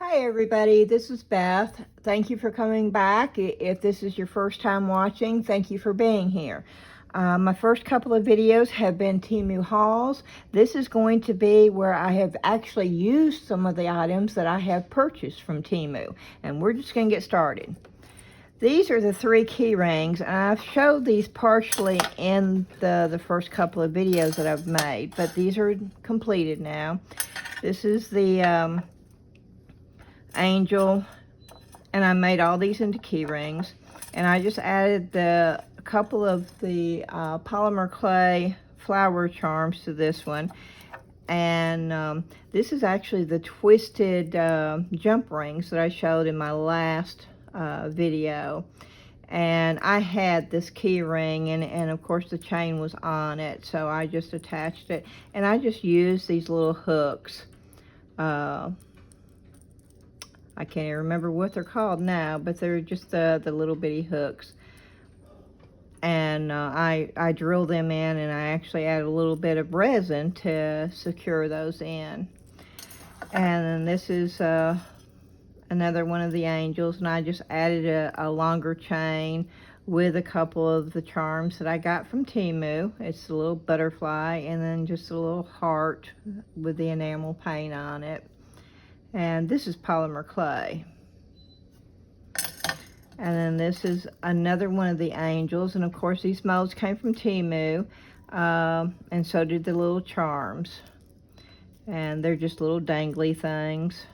Hi everybody, this is Beth. Thank you for coming back. If this is your first time watching, thank you for being here. My first couple of videos have been Temu hauls. This is going to be where I have actually used some of the items that I have purchased from Temu. And we're just going to get started. These are the 3 key rings, and I've showed these partially in the first couple of videos that I've made, but these are completed now. This is the angel, and I made all these into key rings, and I just added a couple of the polymer clay flower charms to this one. And this is actually the twisted jump rings that I showed in my last video. And I had this key ring, and of course the chain was on it, so I just attached it, and I just used these little hooks. I can't even remember what they're called now, but they're just the little bitty hooks. And I drilled them in, and I actually added a little bit of resin to secure those in. And then this is another one of the angels, and I just added a longer chain with a couple of the charms that I got from Temu. It's a little butterfly, and then just a little heart with the enamel paint on it. And this is polymer clay. And then this is another one of the angels, and of course these molds came from Temu, and so did the little charms. And they're just little dangly things.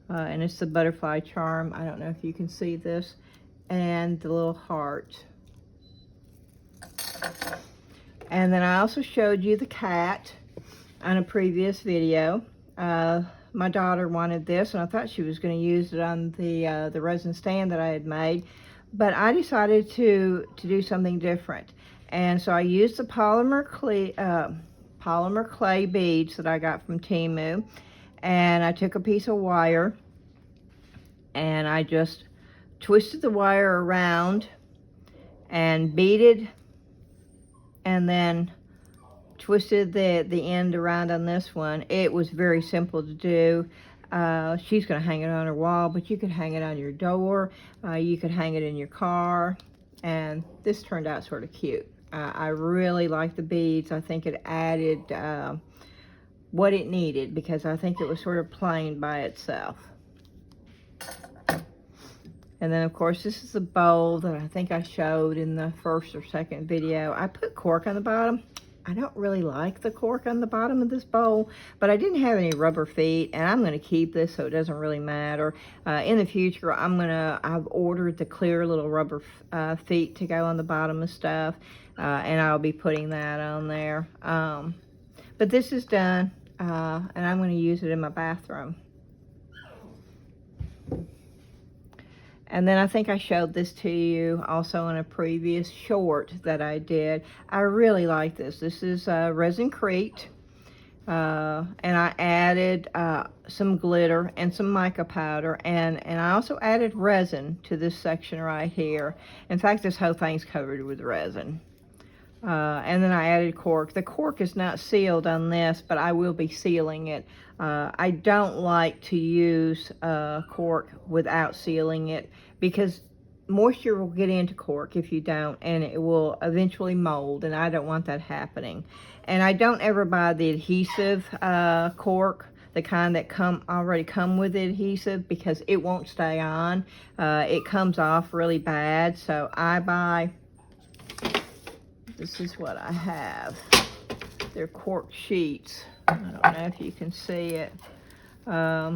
And it's the butterfly charm. I don't know if you can see this. And the little heart. And then I also showed you the cat on a previous video. My daughter wanted this, and I thought she was going to use it on the resin stand that I had made, but I decided to do something different. And so I used the polymer clay beads that I got from Temu, and I took a piece of wire, and I just twisted the wire around and beaded, and then twisted the end around on this one. It was very simple to do. She's going to hang it on her wall, but you could hang it on your door. You could hang it in your car, and this turned out sort of cute. I really like the beads. I think it added what it needed, because I think it was sort of plain by itself. And then of course this is the bowl that I think I showed in the first or second video. I put cork on the bottom. I don't really like the cork on the bottom of this bowl, but I didn't have any rubber feet, and I'm going to keep this, so it doesn't really matter. In the future, I've ordered the clear little rubber feet to go on the bottom of stuff, and I'll be putting that on there. But this is done, and I'm going to use it in my bathroom. And then I think I showed this to you also in a previous short that I did. I really like this. This is Resin-Crete. And I added some glitter and some mica powder. And I also added resin to this section right here. In fact, this whole thing's covered with resin. And then I added cork. The cork is not sealed on this, but I will be sealing it. I don't like to use cork without sealing it, because moisture will get into cork if you don't, and it will eventually mold, and I don't want that happening. And I don't ever buy the adhesive cork, the kind that already come with the adhesive, because it won't stay on. It comes off really bad, so I buy... This is what I have. They're cork sheets. I don't know if you can see it. But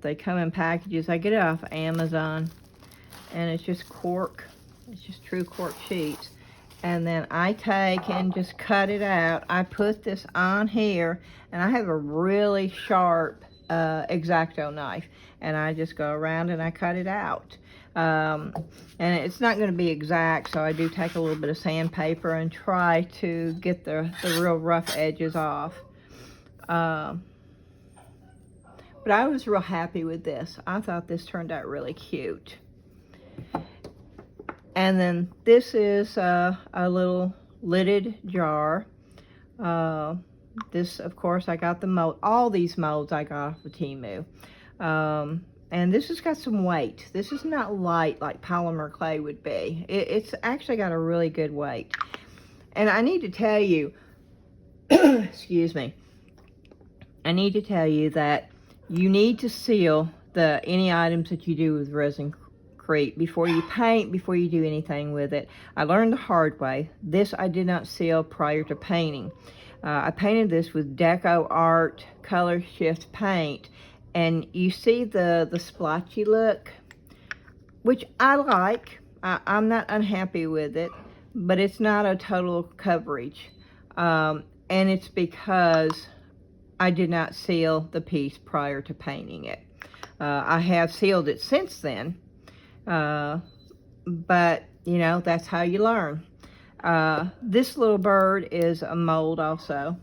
they come in packages. I get it off Amazon. And it's just cork. It's just true cork sheets. And then I take and just cut it out. I put this on here. And I have a really sharp X-Acto knife. And I just go around and I cut it out. And it's not going to be exact, so I do take a little bit of sandpaper and try to get the real rough edges off. But I was real happy with this. I thought this turned out really cute. And then this is a little lidded jar. This, of course, I got the mold. All these molds I got off of Temu. And this has got some weight. This is not light like polymer clay would be. It's actually got a really good weight. And I need to tell you, excuse me, I need to tell you that you need to seal any items that you do with resin-crete before you paint, before you do anything with it. I learned the hard way. This I did not seal prior to painting. I painted this with Deco Art Color Shift paint, and you see the splotchy look, which I like. I'm not unhappy with it, but it's not a total coverage. And it's because I did not seal the piece prior to painting it. I have sealed it since then, but you know, that's how you learn. This little bird is a mold also.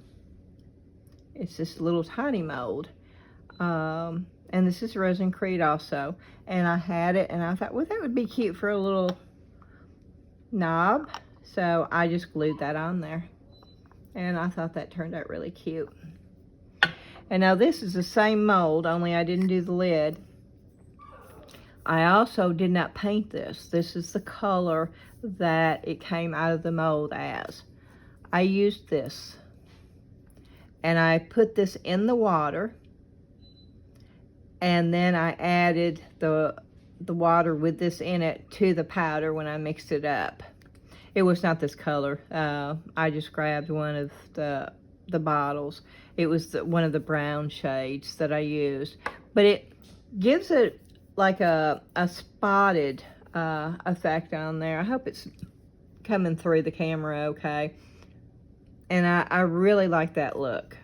It's this little tiny mold. And this is resin-crete also. And I had it and I thought, well, that would be cute for a little knob. So I just glued that on there. And I thought that turned out really cute. And now this is the same mold, only I didn't do the lid. I also did not paint this. This is the color that it came out of the mold as. I used this. And I put this in the water. And then I added the water with this in it to the powder when I mixed it up. It was not this color. I just grabbed one of the bottles. It was one of the brown shades that I used. But it gives it like a spotted effect on there. I hope it's coming through the camera okay. And I really like that look.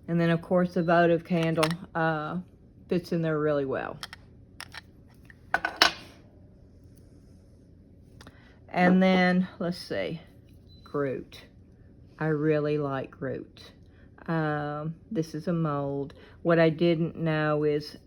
And then of course the votive candle fits in there really well. And then let's see, Groot. I really like Groot. This is a mold. What I didn't know is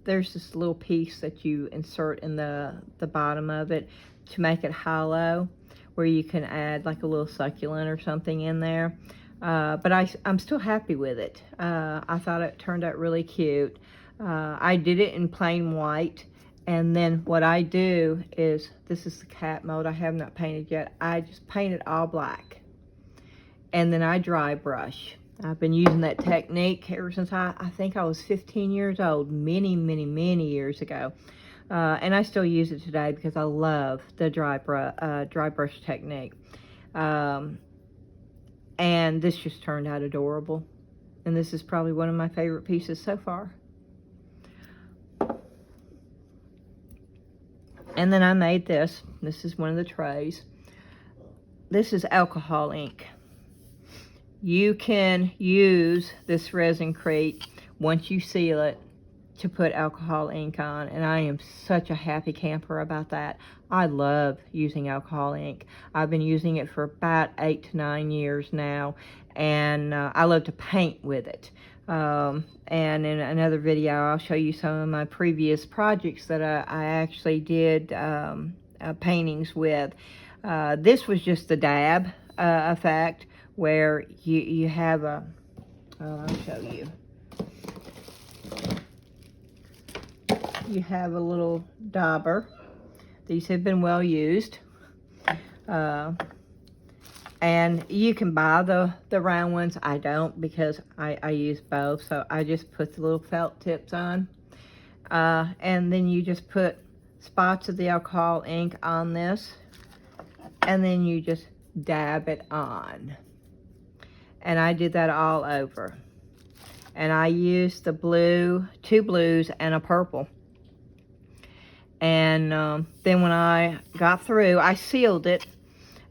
there's this little piece that you insert in the bottom of it to make it hollow, where you can add like a little succulent or something in there. But I'm still happy with it. I thought it turned out really cute. I did it in plain white. And then what I do is, this is the cat mold I have not painted yet. I just paint it all black. And then I dry brush. I've been using that technique ever since I think I was 15 years old, many years ago. And I still use it today because I love the dry brush technique. And this just turned out adorable. And this is probably one of my favorite pieces so far. And then I made this. This is one of the trays. This is alcohol ink. You can use this resin-crete once you seal it to put alcohol ink on, and I am such a happy camper about that. I love using alcohol ink. I've been using it for about 8 to 9 years now, and I love to paint with it. And in another video I'll show you some of my previous projects that I actually did paintings with. This was just the dab effect, where you have I'll show you. You have a little dauber. These have been well used. And you can buy the round ones. I don't, because I use both. So I just put the little felt tips on. And then you just put spots of the alcohol ink on this. And then you just dab it on. And I did that all over. And I used the blue, 2 blues and a purple. And then when I got through, I sealed it.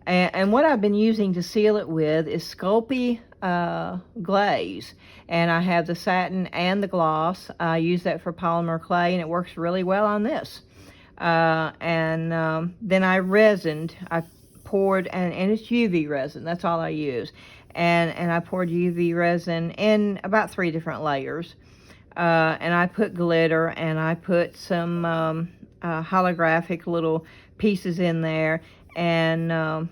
And what I've been using to seal it with is Sculpey glaze. And I have the satin and the gloss. I use that for polymer clay, and it works really well on this. Then I resined. I poured, and it's UV resin. That's all I use. And I poured UV resin in about 3 different layers. And I put glitter, and I put some holographic little pieces in there. And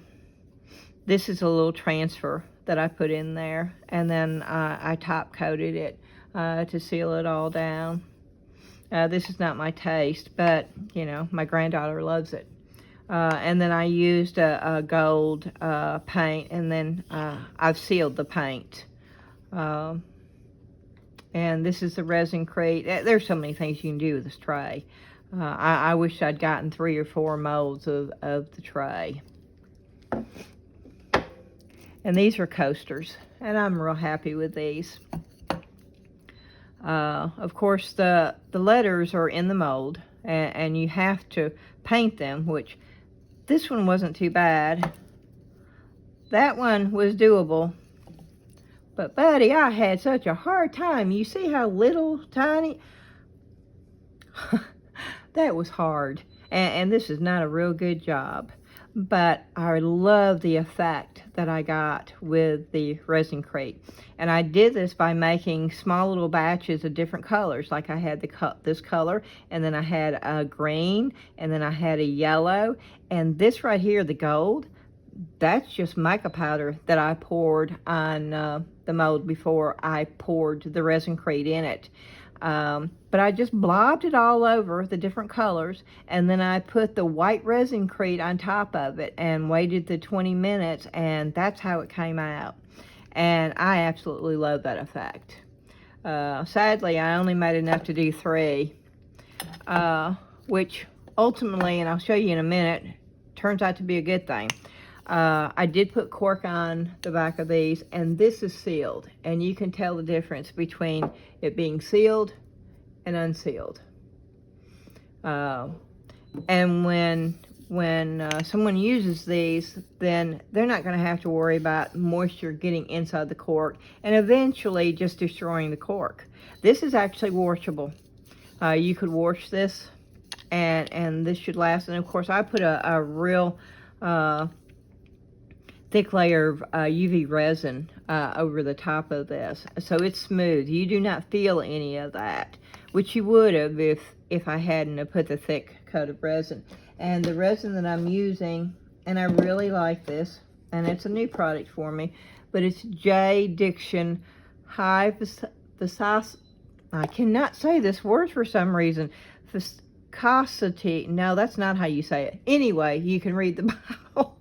this is a little transfer that I put in there, and then I top coated it to seal it all down. This is not my taste, but you know, my granddaughter loves it. And then I used a gold paint, and then I've sealed the paint. And this is the resin-crete. There's so many things you can do with this tray. I wish I'd gotten 3 or 4 molds of the tray. And these are coasters, and I'm real happy with these. Of course, the letters are in the mold, and you have to paint them, which this one wasn't too bad. That one was doable. But buddy, I had such a hard time. You see how little, tiny? That was hard. And this is not a real good job. But I love the effect that I got with the resin-crete. And I did this by making small little batches of different colors. Like I had this color, and then I had a green, and then I had a yellow. And this right here, the gold, that's just mica powder that I poured on the mold before I poured the resin-crete in it. But I just blobbed it all over the different colors, and then I put the white resin-crete on top of it and waited the 20 minutes, and that's how it came out. And I absolutely love that effect. Sadly, I only made enough to do 3, which ultimately, and I'll show you in a minute, turns out to be a good thing. I did put cork on the back of these, and this is sealed, and you can tell the difference between it being sealed and unsealed. And when someone uses these, then they're not going to have to worry about moisture getting inside the cork and eventually just destroying the cork. This is actually washable. You could wash this, and this should last. And of course, I put a real thick layer of UV resin over the top of this, so it's smooth. You do not feel any of that, which you would have if I hadn't have put the thick coat of resin. And the resin that I'm using, and I really like this, and it's a new product for me, but it's J. Diction High Viscosity. I cannot say this word for some reason. Viscosity. No, that's not how you say it. Anyway, you can read the bottle.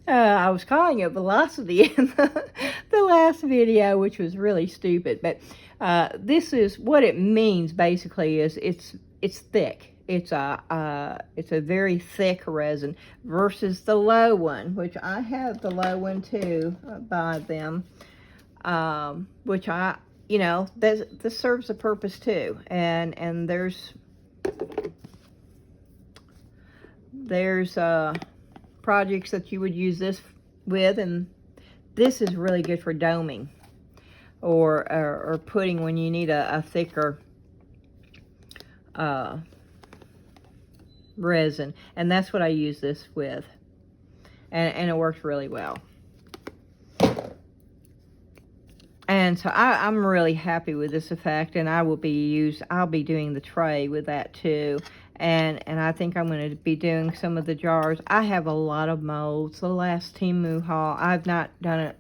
I was calling it velocity in the last video, which was really stupid. But this is what it means. Basically, is it's thick. It's a very thick resin versus the low one, which I have the low one too by them. Which this serves a purpose too. And there's projects that you would use this with, and this is really good for doming or putting when you need a thicker resin, and that's what I use this with, and it works really well. And so I'm really happy with this effect, and I'll be doing the tray with that too. And I think I'm going to be doing some of the jars. I have a lot of molds. The last Temu haul, I've not done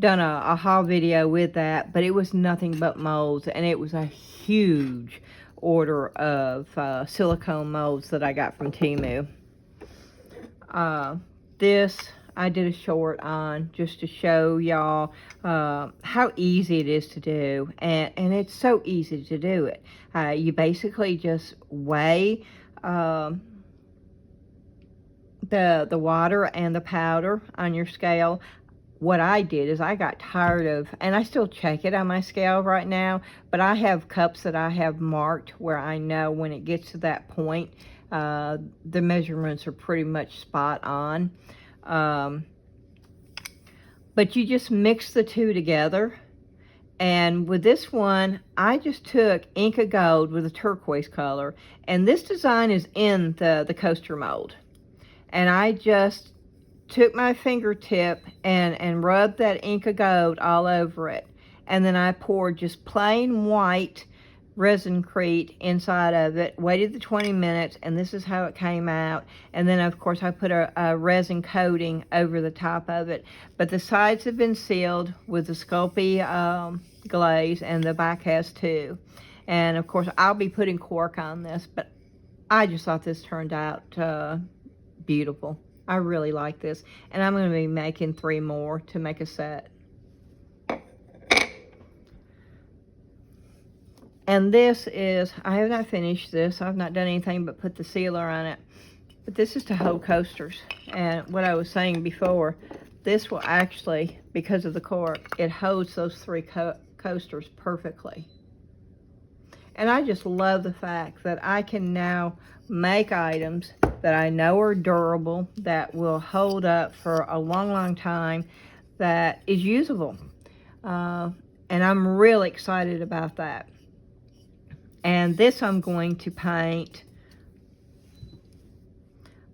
a haul video with that, but it was nothing but molds, and it was a huge order of silicone molds that I got from Temu. This I did a short on just to show y'all how easy it is to do, and it's so easy to do it. You basically just weigh the water and the powder on your scale. What I did is I got tired of, and I still check it on my scale right now, but I have cups that I have marked where I know when it gets to that point, the measurements are pretty much spot on. But you just mix the two together. And with this one, I just took Inca Gold with a turquoise color. And this design is in the coaster mold. And I just took my fingertip and rubbed that Inca Gold all over it. And then I poured just plain white resin-crete inside of it, waited the 20 minutes, and this is how it came out. And then, of course, I put a resin coating over the top of it. But the sides have been sealed with the Sculpey glaze, and the back has too. And, of course, I'll be putting cork on this, but I just thought this turned out beautiful. I really like this. And I'm going to be making 3 more to make a set. And this is, I have not finished this. I've not done anything but put the sealer on it. But this is to hold coasters. And what I was saying before, this will actually, because of the cork, it holds those 3 coasters perfectly. And I just love the fact that I can now make items that I know are durable, that will hold up for a long, long time, that is usable. And I'm really excited about that. And this I'm going to paint.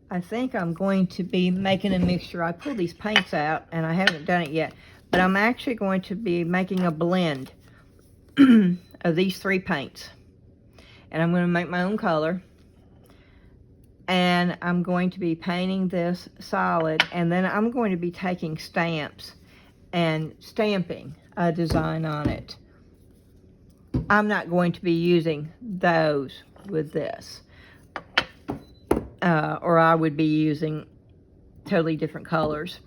I think I'm going to be making a mixture. I pulled these paints out and I haven't done it yet, but I'm actually going to be making a blend of these 3 paints. And I'm going to make my own color. And I'm going to be painting this solid, and then I'm going to be taking stamps and stamping a design on it. I'm not going to be using those with this. Or I would be using totally different colors.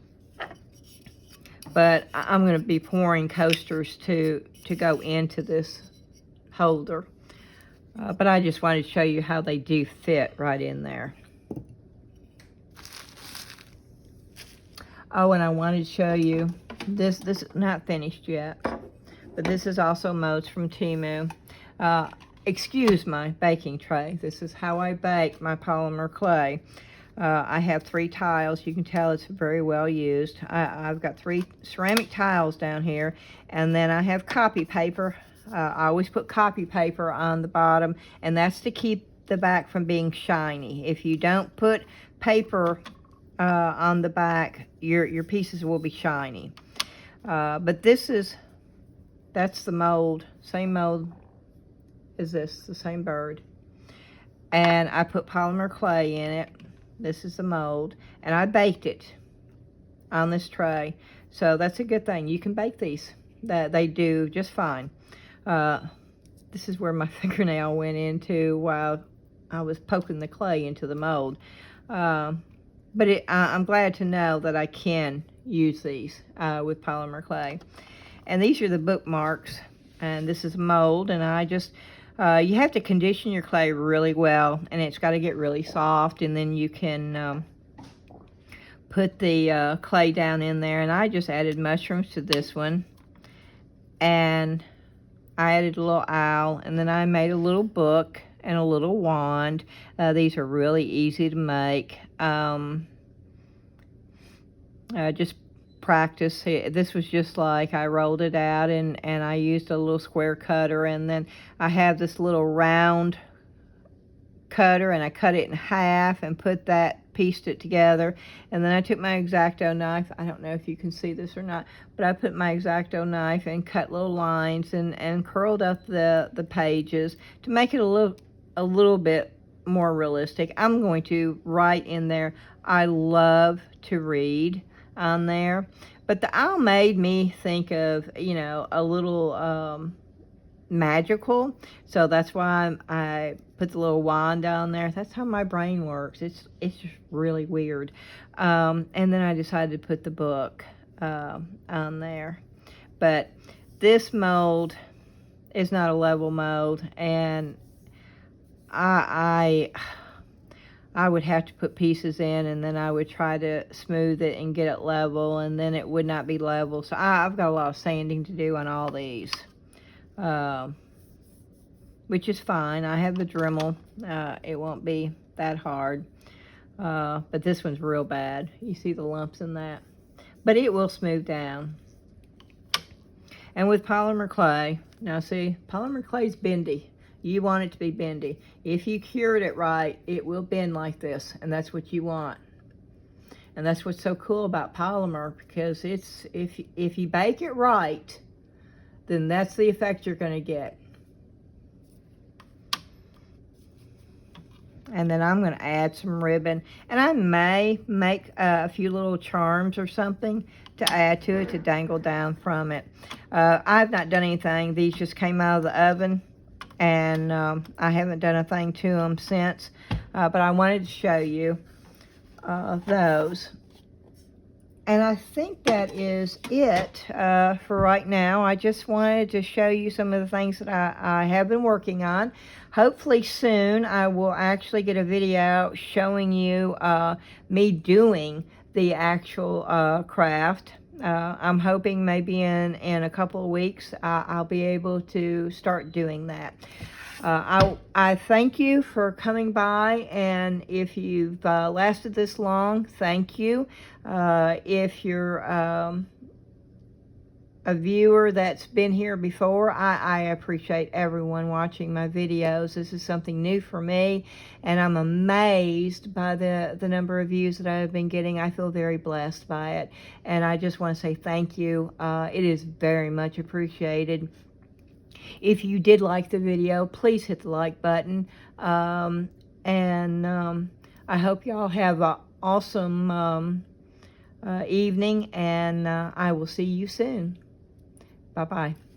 But I'm going to be pouring coasters to go into this holder. But I just wanted to show you how they do fit right in there. Oh, and I wanted to show you, this is not finished yet. But this is also molds from Temu. Excuse my baking tray. This is how I bake my polymer clay. I have 3 tiles. You can tell it's very well used. I've got 3 ceramic tiles down here, and then I have copy paper. I always put copy paper on the bottom, and that's to keep the back from being shiny. If you don't put paper on the back, your pieces will be shiny. But that's the mold, same mold as this, the same bird. And I put polymer clay in it. This is the mold, and I baked it on this tray. So that's a good thing. You can bake these. They do just fine. This is where my fingernail went into while I was poking the clay into the mold. But I'm glad to know that I can use these with polymer clay. And these are the bookmarks, and this is mold, and I just, you have to condition your clay really well, and it's got to get really soft, and then you can put the clay down in there. And I just added mushrooms to this one, and I added a little owl, and then I made a little book and a little wand. These are really easy to make. Just practice. This was just like I rolled it out, and I used a little square cutter, and then I have this little round cutter, and I cut it in half and pieced it together. And then I took my X-Acto knife. I don't know if you can see this or not, but I put my X-Acto knife and cut little lines and curled up the pages to make it a little bit more realistic. I'm going to write in there, I love to read, on there. But the owl made me think of, a little magical. So that's why I put the little wand down there. That's how my brain works. It's just really weird. And then I decided to put the book on there. But this mold is not a level mold, and I would have to put pieces in, and then I would try to smooth it and get it level, and then it would not be level. So I've got a lot of sanding to do on all these, which is fine. I have the Dremel. It won't be that hard. But this one's real bad. You see the lumps in that. But it will smooth down. And with polymer clay, now see, polymer clay is bendy. You want it to be bendy. If you cured it right, it will bend like this, and that's what you want. And that's what's so cool about polymer, because it's if you bake it right, then that's the effect you're going to get. And then I'm going to add some ribbon. And I may make a few little charms or something to add to it to dangle down from it. I've not done anything. These just came out of the oven, and I haven't done a thing to them since. But I wanted to show you those. And I think that is it for right now. I just wanted to show you some of the things that I have been working on. Hopefully soon I will actually get a video out showing you me doing the actual craft. I'm hoping maybe in a couple of weeks I'll be able to start doing that. I thank you for coming by, and if you've lasted this long, thank you. If you're a viewer that's been here before, I appreciate everyone watching my videos. This is something new for me, and I'm amazed by the number of views that I've been getting. I feel very blessed by it, and I just want to say thank you. It is very much appreciated. If you did like the video, please hit the like button. I hope y'all have an awesome evening, and I will see you soon. Bye-bye.